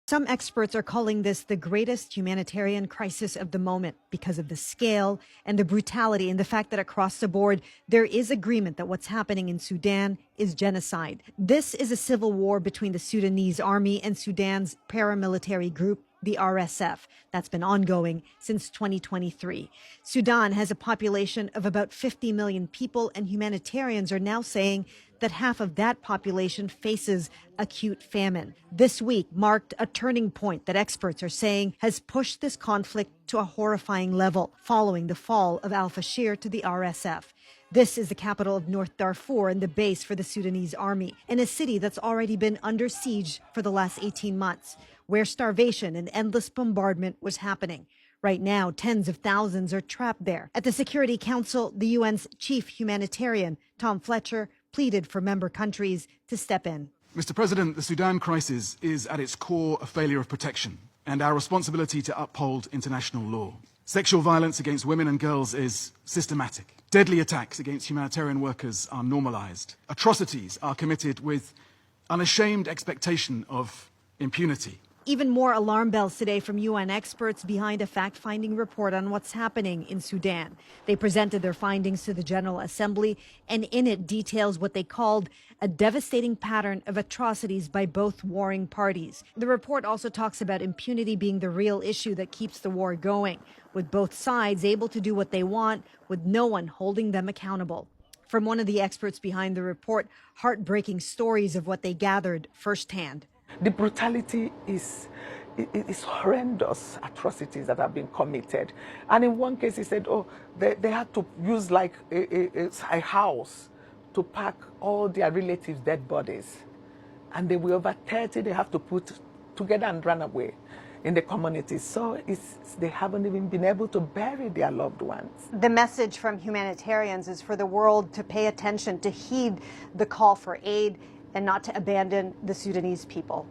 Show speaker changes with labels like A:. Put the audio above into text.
A: Some experts are calling this the greatest humanitarian crisis of the moment because of the scale and the brutality and the fact that across the board, there is agreement that what's happening in Sudan is genocide. This is a civil war between the Sudanese army and Sudan's paramilitary group, the RSF, that's been ongoing since 2023. Sudan has a population of about 50 million people, and humanitarians are now saying that half of that population faces acute famine. This week marked a turning point that experts are saying has pushed this conflict to a horrifying level following the fall of al-Bashir to the RSF. This is the capital of North Darfur and the base for the Sudanese army, in a city that's already been under siege for the last 18 months, where starvation and endless bombardment was happening. Right now, tens of thousands are trapped there. At the Security Council, the UN's chief humanitarian, Tom Fletcher, pleaded for member countries to step in.
B: Mr. President, the Sudan crisis is at its core a failure of protection and our responsibility to uphold international law. Sexual violence against women and girls is systematic. Deadly attacks against humanitarian workers are normalized. Atrocities are committed with unashamed expectation of impunity.
A: Even more alarm bells today from UN experts behind a fact-finding report on what's happening in Sudan. They presented their findings to the General Assembly, and in it details what they called a devastating pattern of atrocities by both warring parties. The report also talks about impunity being the real issue that keeps the war going, with both sides able to do what they want, with no one holding them accountable. From one of the experts behind the report, heartbreaking stories of what they gathered firsthand.
C: The brutality is horrendous atrocities that have been committed. And in one case, he said, they had to use like a house to pack all their relatives' dead bodies. And they were over 30, they have to put together and run away in the community. So they haven't even been able to bury their loved ones.
A: The message from humanitarians is for the world to pay attention, to heed the call for aid, and not to abandon the Sudanese people.